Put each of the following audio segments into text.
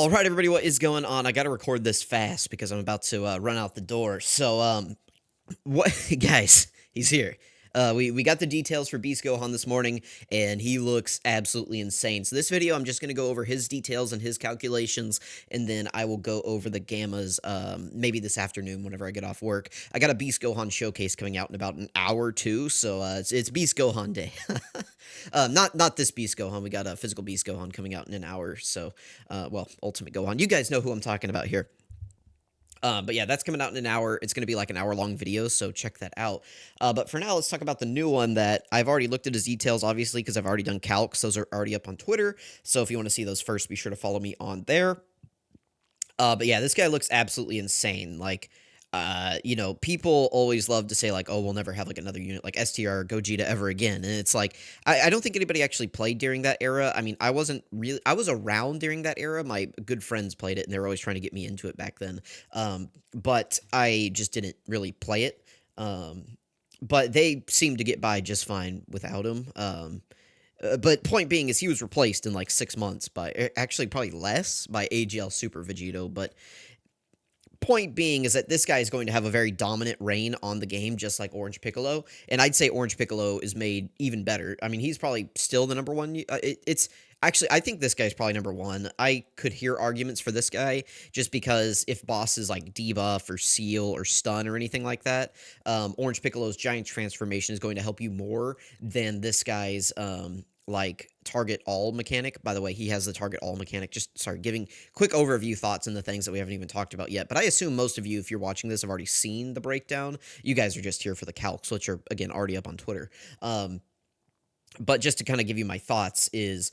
All right, everybody, what is going on? I got to record this fast because I'm about to run out the door. So, what, guys? He's here. We got the details for Beast Gohan this morning, and he looks absolutely insane. So this video, I'm just gonna go over his details and his calculations, and then I will go over the gammas maybe this afternoon whenever I get off work. I got a Beast Gohan showcase coming out in about an hour or two, so it's Beast Gohan day. Not this Beast Gohan. We got a physical Beast Gohan coming out in an hour. So, well, Ultimate Gohan. You guys know who I'm talking about here. But yeah, that's coming out in an hour. It's going to be like an hour-long video, so check that out. But for now, let's talk about the new one that I've already looked at his details, obviously, because I've already done CALCS. Those are already up on Twitter, so if you want to see those first, be sure to follow me on there. But yeah, this guy looks absolutely insane. Like, people always love to say, like, oh, we'll never have, like, another unit like STR or Gogeta ever again. And it's like, I don't think anybody actually played during that era. I mean, I was around during that era. My good friends played it, and they were always trying to get me into it back then. But I just didn't really play it. But they seemed to get by just fine without him. But point being is he was replaced in like 6 months by, actually probably less, by AGL Super Vegito. But point being is that this guy is going to have a very dominant reign on the game, just like Orange Piccolo. And I'd say Orange Piccolo is made even better. I mean, he's probably still the number one. It's actually, I think this guy's probably number one. I could hear arguments for this guy just because if bosses like debuff or seal or stun or anything like that, Orange Piccolo's giant transformation is going to help you more than this guy's like target all mechanic. By the way, he has the target all mechanic. Just sorry, giving quick overview thoughts and the things that we haven't even talked about yet. But I assume most of you, if you're watching this, have already seen the breakdown. You guys are just here for the calcs, which are again already up on Twitter. But just to kind of give you my thoughts is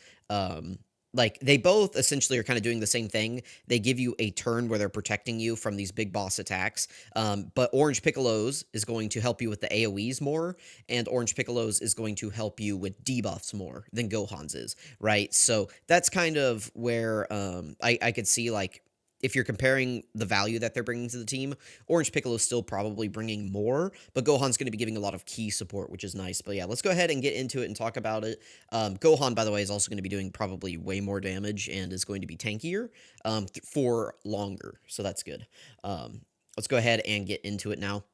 like they both essentially are kind of doing the same thing. They give you a turn where they're protecting you from these big boss attacks. But Orange Piccolo's is going to help you with the AoEs more, and Orange Piccolo's is going to help you with debuffs more than Gohan's is, right? So that's kind of where I could see, like, if you're comparing the value that they're bringing to the team, Orange Piccolo is still probably bringing more, but Gohan's going to be giving a lot of key support, which is nice. But yeah, let's go ahead and get into it and talk about it. Gohan, by the way, is also going to be doing probably way more damage and is going to be tankier for longer, so that's good. Let's go ahead and get into it now.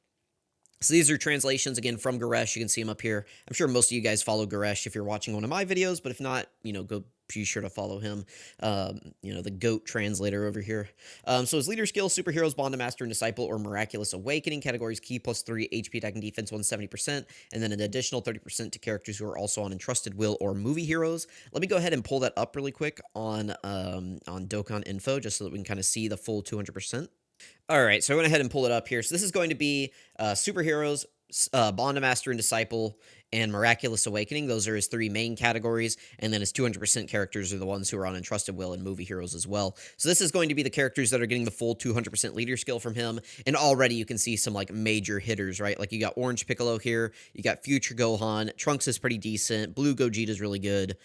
So these are translations, again, from Goresh. You can see them up here. I'm sure most of you guys follow Goresh if you're watching one of my videos, but if not, go be sure to follow him, the GOAT translator over here. So his leader skill, superheroes, bond to master and disciple, or miraculous awakening. Categories: key +3, HP attack and defense 170%, and then an additional 30% to characters who are also on entrusted will or movie heroes. Let me go ahead and pull that up really quick on Dokkan info, just so that we can kind of see the full 200%. All right, so I went ahead and pulled it up here. So this is going to be superheroes, Bond to Master and Disciple, and Miraculous Awakening. Those are his 3 main categories, and then his 200% characters are the ones who are on Entrusted Will and Movie Heroes as well. So this is going to be the characters that are getting the full 200% leader skill from him, and already you can see some, like, major hitters, right? Like, you got Orange Piccolo here, you got Future Gohan, Trunks is pretty decent, Blue Gogeta is really good,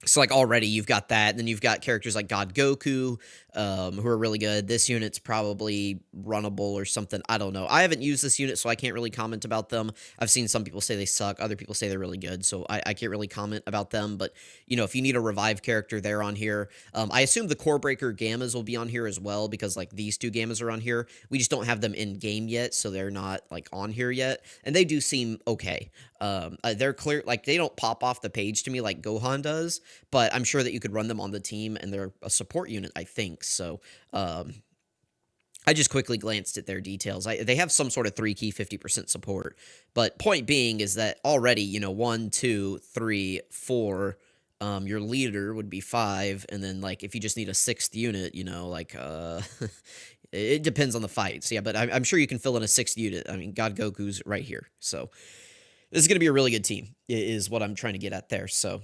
so, like, already you've got that. Then you've got characters like God Goku, who are really good. This unit's probably runnable or something. I don't know. I haven't used this unit, so I can't really comment about them. I've seen some people say they suck. Other people say they're really good, so I can't really comment about them. But, if you need a revive character, they're on here. I assume the Core Breaker Gammas will be on here as well, because, like, these 2 Gammas are on here. We just don't have them in-game yet, so they're not, like, on here yet. And they do seem okay. They're clear, like, they don't pop off the page to me like Gohan does, but I'm sure that you could run them on the team, and they're a support unit, I think. So, I just quickly glanced at their details. They have some sort of 3-key 50% support, but point being is that already, 1, 2, 3, 4, your leader would be 5, and then, like, if you just need a 6th unit, it depends on the fight. So yeah, but I'm sure you can fill in a 6th unit. I mean, God Goku's right here, so this is going to be a really good team, is what I'm trying to get at there. So,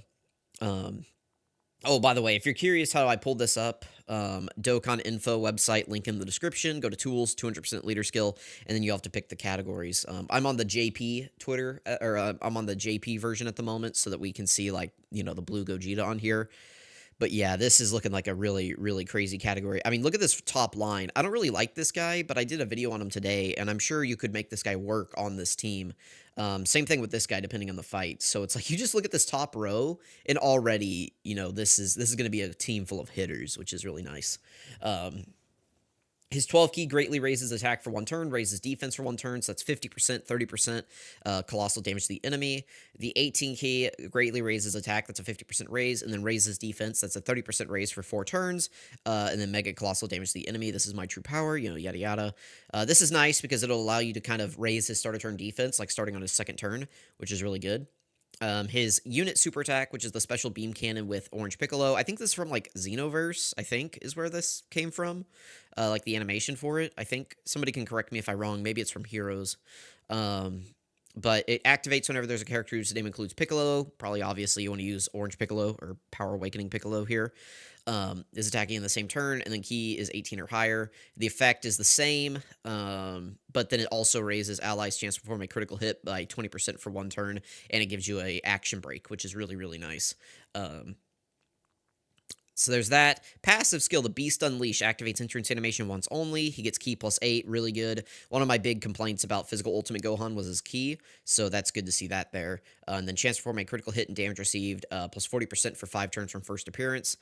oh, by the way, if you're curious how I pulled this up, Dokkan info website, link in the description. Go to tools, 200% leader skill, and then you have to pick the categories. I'm on the JP Twitter, or I'm on the JP version at the moment, so that we can see, like, the Blue Gogeta on here. But yeah, this is looking like a really, really crazy category. I mean, look at this top line. I don't really like this guy, but I did a video on him today, and I'm sure you could make this guy work on this team. Same thing with this guy, depending on the fight. So it's like you just look at this top row, and already, this is going to be a team full of hitters, which is really nice. Um, his 12 key greatly raises attack for 1 turn, raises defense for 1 turn, so that's 50%, 30% colossal damage to the enemy. The 18 key greatly raises attack, that's a 50% raise, and then raises defense, that's a 30% raise for 4 turns, and then mega colossal damage to the enemy. This is my true power, yada yada. This is nice because it'll allow you to kind of raise his starter turn defense, like starting on his 2nd turn, which is really good. His unit super attack, which is the special beam cannon with Orange Piccolo. I think this is from like Xenoverse, I think is where this came from. Like the animation for it. I think somebody can correct me if I'm wrong. Maybe it's from Heroes. Um, but it activates whenever there's a character whose name includes Piccolo. Probably obviously you want to use Orange Piccolo or Power Awakening Piccolo here. Is attacking in the same turn, and then key is 18 or higher. The effect is the same, but then it also raises allies' chance to perform a critical hit by 20% for 1 turn, and it gives you a action break, which is really, really nice. So there's that. Passive skill, the Beast Unleash, activates entrance animation once only. He gets ki +8, really good. One of my big complaints about Physical Ultimate Gohan was his ki, so that's good to see that there. And then chance to perform a critical hit and damage received, plus 40% for 5 turns from first appearance.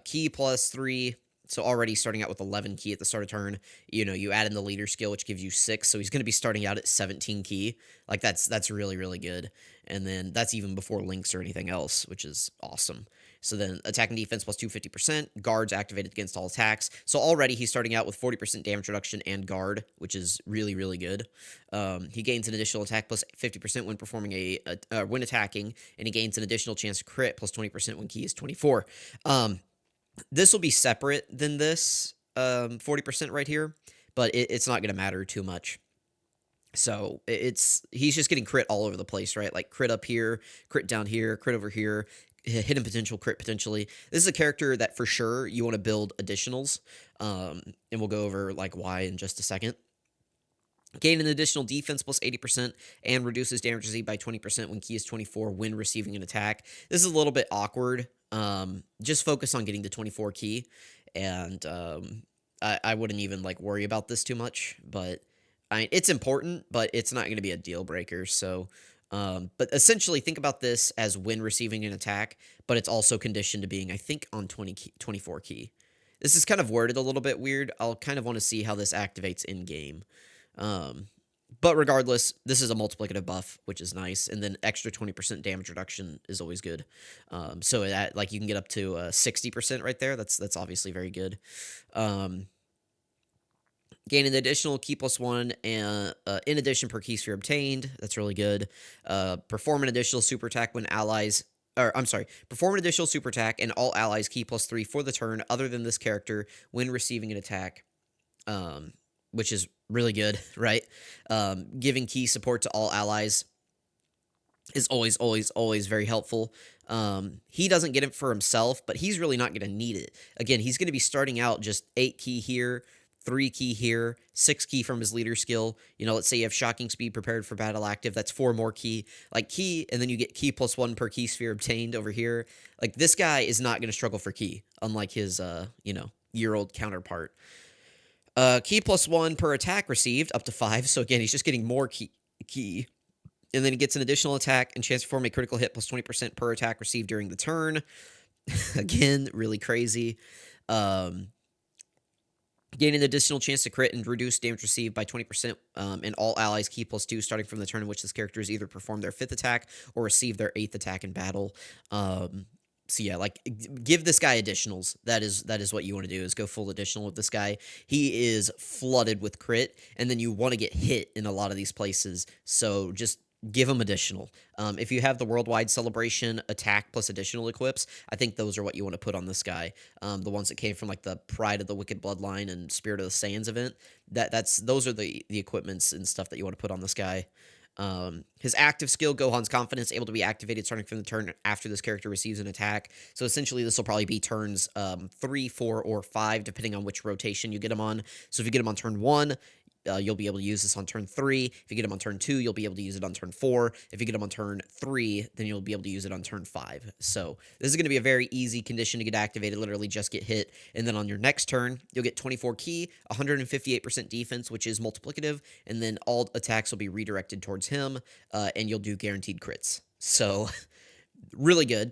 Ki +3, so already starting out with 11 ki at the start of turn. You add in the leader skill, which gives you 6, so he's going to be starting out at 17 ki. Like, that's really, really good. And then that's even before links or anything else, which is awesome. So then attack and defense plus 250%, guards activated against all attacks. So already he's starting out with 40% damage reduction and guard, which is really, really good. He gains an additional attack plus 50% when performing when attacking, and he gains an additional chance to crit plus 20% when ki is 24. This will be separate than this 40% right here, but it's not going to matter too much. So he's just getting crit all over the place, right? Like crit up here, crit down here, crit over here, hidden potential, crit potentially. This is a character that for sure you want to build additionals, and we'll go over like why in just a second. Gain an additional defense plus 80% and reduces damage received by 20% when ki is 24 when receiving an attack. This is a little bit awkward. Just focus on getting to 24 ki, and I wouldn't even like worry about this too much, but it's important, but it's not going to be a deal breaker. So, but essentially think about this as when receiving an attack, but it's also conditioned to being, I think, on 24 ki. This is kind of worded a little bit weird. I'll kind of want to see how this activates in game. But regardless, this is a multiplicative buff, which is nice, and then extra 20% damage reduction is always good. So that like you can get up to 60% right there. That's obviously very good. Gain an additional ki +1 and in addition per ki sphere obtained. That's really good. Perform an additional super attack when allies. Or, I'm sorry, perform an additional super attack and all allies ki +3 for the turn other than this character when receiving an attack, which is really good, right? Giving ki support to all allies is always, always, always very helpful. He doesn't get it for himself, but he's really not going to need it. Again, he's going to be starting out just 8 ki here, 3 ki here, 6 ki from his leader skill. Let's say you have Shocking Speed prepared for battle active. That's 4 more ki. Like ki, and then you get ki +1 per ki sphere obtained over here. Like this guy is not going to struggle for ki, unlike his, year-old counterpart. Ki +1 per attack received, up to 5. So again, he's just getting more ki. And then he gets an additional attack and chance to perform a critical hit plus 20% per attack received during the turn. Again, really crazy. Gain an additional chance to crit and reduce damage received by 20%, and all allies ki +2 starting from the turn in which this character has either performed their 5th attack or received their 8th attack in battle. So yeah, like give this guy additionals. That is what you want to do, is go full additional with this guy. He is flooded with crit, and then you want to get hit in a lot of these places. So just give him additional. If you have the Worldwide Celebration attack plus additional equips, I think those are what you want to put on this guy. The ones that came from like the Pride of the Wicked Bloodline and Spirit of the Saiyans event. Those are the equipments and stuff that you want to put on this guy. His active skill, Gohan's Confidence, able to be activated starting from the turn after this character receives an attack. So essentially, this will probably be turns 3, 4, or 5, depending on which rotation you get him on. So if you get him on turn 1, you'll be able to use this on turn 3. If you get him on turn 2, you'll be able to use it on turn 4. If you get him on turn 3, then you'll be able to use it on turn 5. So this is going to be a very easy condition to get activated. Literally just get hit, and then on your next turn, you'll get 24 key, 158% defense, which is multiplicative, and then all attacks will be redirected towards him, and you'll do guaranteed crits. So really good.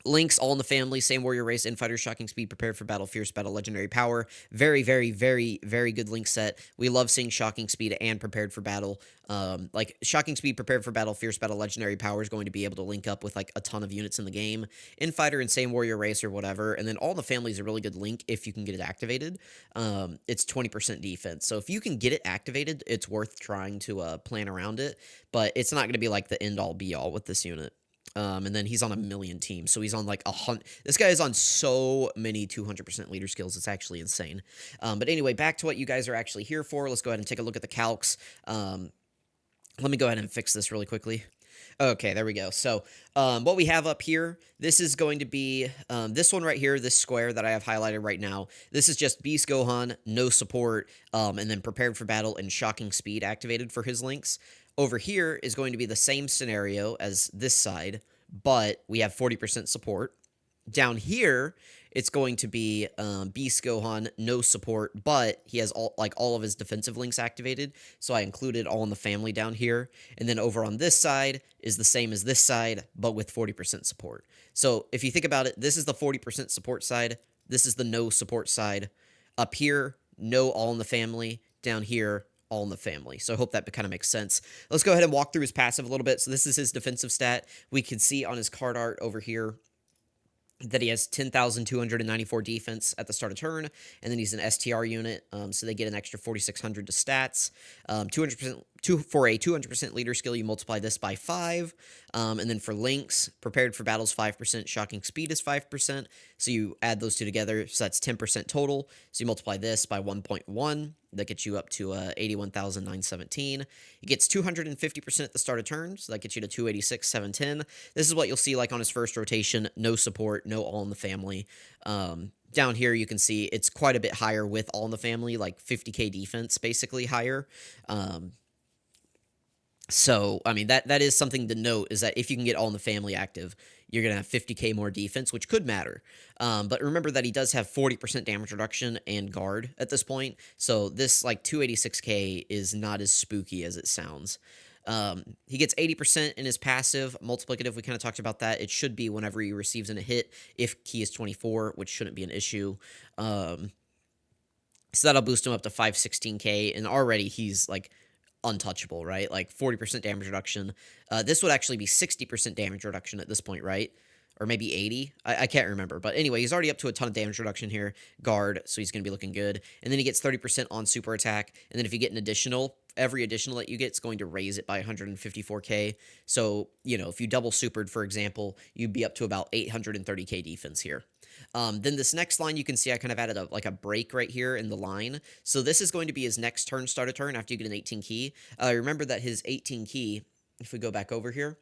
Links, all in the family, same warrior race, infighter, shocking speed, prepared for battle, fierce battle, legendary power. Very, very, very, very good link set. We love seeing shocking speed and prepared for battle. Like shocking speed, prepared for battle, fierce battle, legendary power is going to be able to link up with like a ton of units in the game. Infighter and same warrior race or whatever. And then all in the family is a really good link if you can get it activated. It's 20% defense. So if you can get it activated, it's worth trying to plan around it. But it's not going to be like the end all be all with this unit. And then he's on a million teams, so he's on like 100. This guy is on so many 200% leader skills. It's actually insane. But anyway, back to what you guys are actually here for. Let's go ahead and take a look at the calcs. Let me go ahead and fix this really quickly. Okay, there we go. So what we have up here, this is going to be this one right here, this square that I have highlighted right now. This is just Beast Gohan, no support, and then prepared for battle and shocking speed activated for his links. Over here is going to be the same scenario as this side, but we have 40% support. Down here, it's going to be Beast Gohan, no support, but he has all of his defensive links activated, so I included all in the family down here. And then over on this side is the same as this side, but with 40% support. So if you think about it, this is the 40% support side, this is the no support side. Up here, no all in the family. Down here, all in the family. So I hope that kind of makes sense. Let's go ahead and walk through his passive a little bit. So this is his defensive stat. We can see on his card art over here that he has 10,294 defense at the start of turn, and then he's an STR unit, so they get an extra 4,600 to stats. 200% for a 200% leader skill, you multiply this by 5, and then for links, prepared for battles 5%, shocking speed is 5%, so you add those two together, so that's 10% total, so you multiply this by 1.1, that gets you up to 81,917. He gets 250% at the start of turn, so that gets you to 286,710. This is what you'll see like on his first rotation, no support, no all in the family. Down here, you can see it's quite a bit higher with all in the family, like 50k defense, basically higher. So, I mean, that is something to note, is that if you can get all in the family active, you're going to have 50k more defense, which could matter. But remember that he does have 40% damage reduction and guard at this point, so this, like, 286k is not as spooky as it sounds. He gets 80% in his passive. Multiplicative, we kind of talked about that. It should be whenever he receives in a hit, if key is 24, which shouldn't be an issue. So that'll boost him up to 516k, and already he's, like, untouchable, right? Like 40% damage reduction. This would actually be 60% damage reduction at this point, right? Or maybe 80? I can't remember. But anyway, he's already up to a ton of damage reduction here. Guard, so he's going to be looking good. And then he gets 30% on super attack. And then if you get an additional, every additional that you get is going to raise it by 154k. So, you know, if you double supered, for example, you'd be up to about 830k defense here. Then this next line, you can see I kind of added a break right here in the line. So this is going to be his next turn, start a turn after you get an 18 key. Remember that his 18 key, if we go back over here,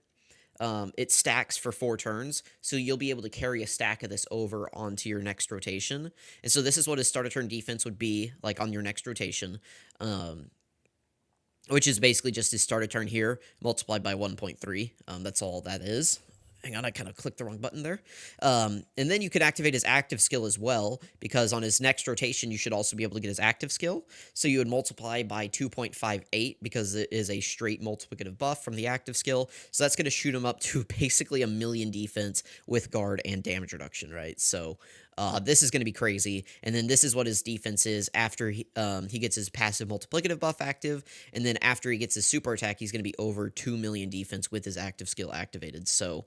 it stacks for 4 turns, so you'll be able to carry a stack of this over onto your next rotation. And so this is what his start a turn defense would be like on your next rotation, which is basically just his start a turn here multiplied by 1.3. That's all that is. Hang on, I kind of clicked the wrong button there. And then you could activate his active skill as well, because on his next rotation, you should also be able to get his active skill. So you would multiply by 2.58 because it is a straight multiplicative buff from the active skill. So that's going to shoot him up to basically a million defense with guard and damage reduction, right? So this is going to be crazy. And then this is what his defense is after he gets his passive multiplicative buff active. And then after he gets his super attack, he's going to be over 2 million defense with his active skill activated. So,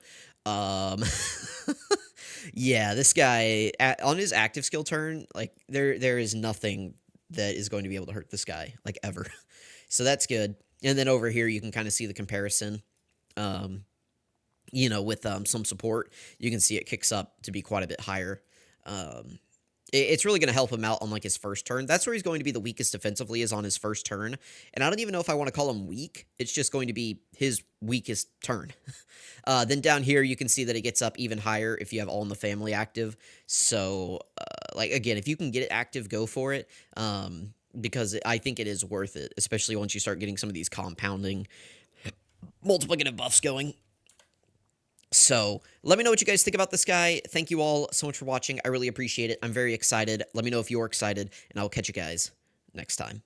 yeah, this guy, on his active skill turn, like, there is nothing that is going to be able to hurt this guy, like, ever. So that's good. And then over here, you can kind of see the comparison. You know, with some support, you can see it kicks up to be quite a bit higher. It's really going to help him out on, like, his first turn. That's where he's going to be the weakest defensively, is on his first turn. And I don't even know if I want to call him weak. It's just going to be his weakest turn. Then down here, you can see that it gets up even higher if you have all in the family active. So, like, again, if you can get it active, go for it. because I think it is worth it, especially once you start getting some of these compounding multiplicative buffs going. So, let me know what you guys think about this guy. Thank you all so much for watching. I really appreciate it. I'm very excited. Let me know if you're excited, and I'll catch you guys next time.